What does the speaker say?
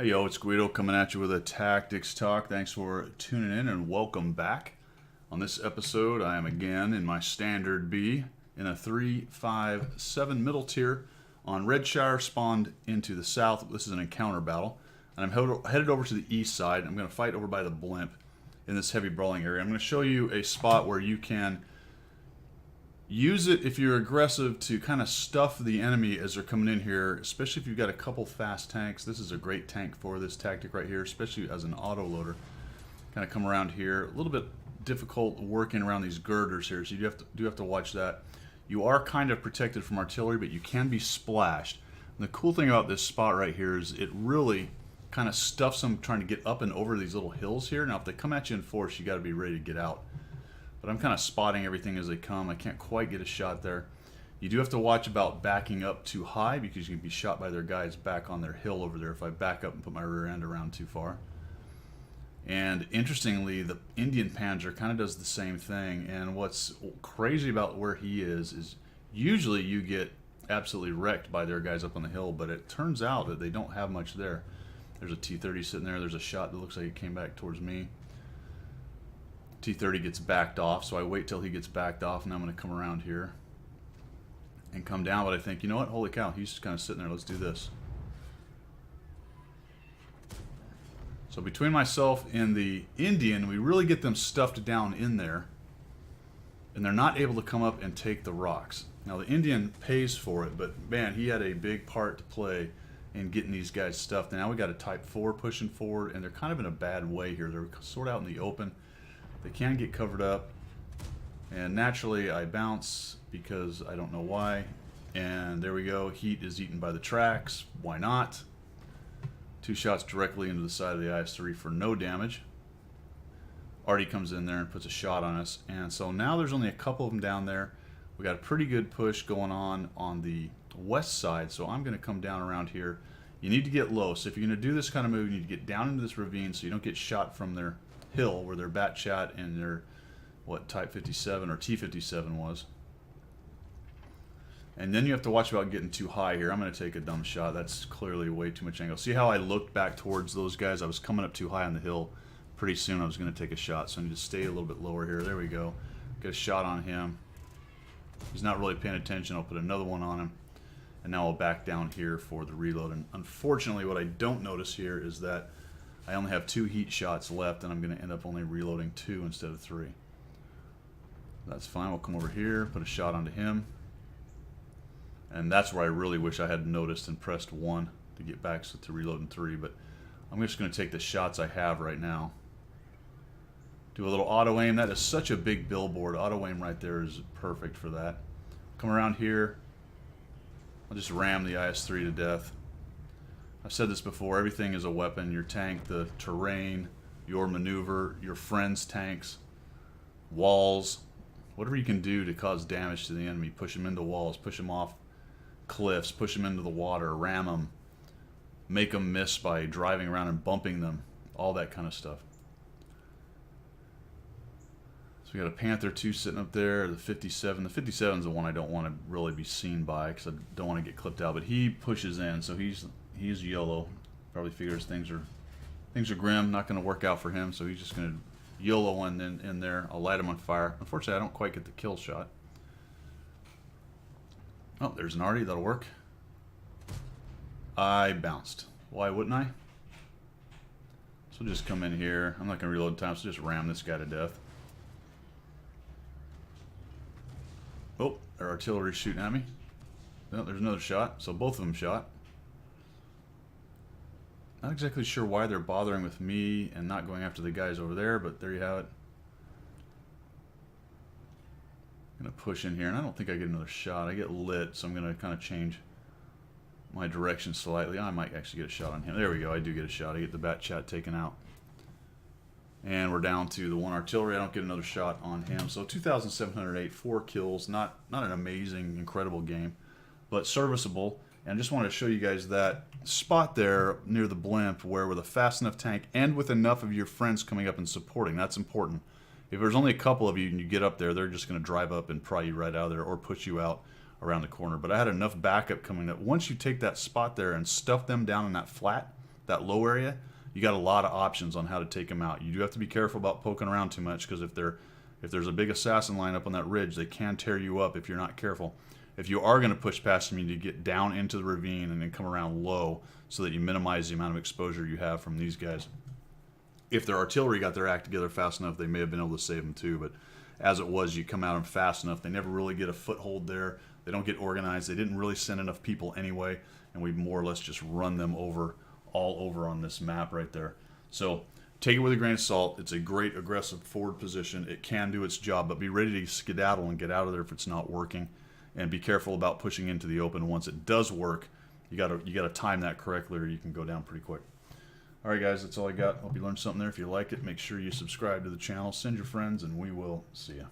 Hey yo, it's Guido coming at you with a Tactics Talk. Thanks for tuning in and welcome back. On this episode, I am again in my standard B in a 3-5-7 middle tier on Redshire, spawned into the south. This is an encounter battle, and I'm headed over to the east side. I'm going to fight over by the blimp in this heavy brawling area. I'm going to show you a spot where you can use it if you're aggressive to kind of stuff the enemy as they're coming in here, especially if you've got a couple fast tanks. This is a great tank for this tactic right here, especially as an auto-loader. Kind of come around here. A little bit difficult working around these girders here, so you do have to watch that. You are kind of protected from artillery, but you can be splashed. And the cool thing about this spot right here is it really kind of stuffs them trying to get up and over these little hills here. Now, if they come at you in force, you got to be ready to get out. But I'm kind of spotting everything as they come. I can't quite get a shot there. You do have to watch about backing up too high because you can be shot by their guys back on their hill over there if I back up and put my rear end around too far. And interestingly, the Indian Panzer kind of does the same thing. And what's crazy about where he is usually you get absolutely wrecked by their guys up on the hill, but it turns out that they don't have much there. There's a T-30 sitting there. There's a shot that looks like it came back towards me. T-30 gets backed off, so I wait till he gets backed off, and I'm going to come around here and come down. But I think, you know what? Holy cow, he's just kind of sitting there. Let's do this. So between myself and the Indian, we really get them stuffed down in there, and they're not able to come up and take the rocks. Now, the Indian pays for it, but man, he had a big part to play in getting these guys stuffed. And now we got a Type 4 pushing forward, and they're kind of in a bad way here. They're sort of out in the open. They can get covered up, and naturally I bounce because I don't know why, and there we go. Heat is eaten by the tracks. Why not? Two shots directly into the side of the IS-3 for no damage. Artie comes in there and puts a shot on us, and so now there's only a couple of them down there. We got a pretty good push going on the west side, so I'm going to come down around here. You need to get low, so if you're going to do this kind of move, you need to get down into this ravine so you don't get shot from their hill where their bat chat and their Type 57 or T-57 was. And then you have to watch about getting too high here. I'm going to take a dumb shot. That's clearly way too much angle. See how I looked back towards those guys? I was coming up too high on the hill. Pretty soon I was going to take a shot, so I need to stay a little bit lower here. There we go. Get a shot on him. He's not really paying attention. I'll put another one on him. And now I'll back down here for the reload. And unfortunately, what I don't notice here is that I only have 2 heat shots left, and I'm going to end up only reloading 2 instead of 3. That's fine. We'll come over here, put a shot onto him. And that's where I really wish I had noticed and pressed 1 to get back to reloading 3. But I'm just going to take the shots I have right now. Do a little auto aim. That is such a big billboard. Auto aim right there is perfect for that. Come around here. I'll just ram the IS-3 to death. I've said this before, everything is a weapon. Your tank, the terrain, your maneuver, your friends' tanks, walls, whatever you can do to cause damage to the enemy. Push them into walls, push them off cliffs, push them into the water, ram them, make them miss by driving around and bumping them, all that kind of stuff. So we got a Panther 2 sitting up there, the 57. The 57 is the one I don't want to really be seen by because I don't want to get clipped out, but he pushes in, so he's YOLO. Probably figures things are grim, not going to work out for him, so he's just going to YOLO in there. I'll light him on fire. Unfortunately, I don't quite get the kill shot. Oh, there's an Artie. That'll work. I bounced. Why wouldn't I? So just come in here. I'm not going to reload time, so just ram this guy to death. Oh, their artillery's shooting at me. No, there's another shot. So both of them shot. Not exactly sure why they're bothering with me and not going after the guys over there, but there you have it. I'm going to push in here, and I don't think I get another shot. I get lit, so I'm going to kind of change my direction slightly. I might actually get a shot on him. There we go. I do get a shot. I get the bat chat taken out. And we're down to the 1 artillery. I don't get another shot on him. So 2,708, 4 kills. Not an amazing, incredible game, but serviceable. And I just wanted to show you guys that spot there near the blimp where with a fast enough tank and with enough of your friends coming up and supporting. That's important. If there's only a couple of you and you get up there, they're just going to drive up and pry you right out of there or push you out around the corner. But I had enough backup coming that once you take that spot there and stuff them down in that flat, that low area, you got a lot of options on how to take them out. You do have to be careful about poking around too much, because if there's a big assassin line up on that ridge, they can tear you up if you're not careful. If you are going to push past them, you need to get down into the ravine and then come around low so that you minimize the amount of exposure you have from these guys. If their artillery got their act together fast enough, they may have been able to save them too, but as it was, you come at them fast enough, they never really get a foothold there. They don't get organized. They didn't really send enough people anyway, and we more or less just run them over, all over on this map right there. So take it with a grain of salt. It's a great aggressive forward position. It can do its job, but be ready to skedaddle and get out of there if it's not working, and be careful about pushing into the open. Once it does work, you gotta time that correctly, or you can go down pretty quick. All right, guys, that's all I got. Hope you learned something there. If you like it, make sure you subscribe to the channel, send your friends, and we will see you.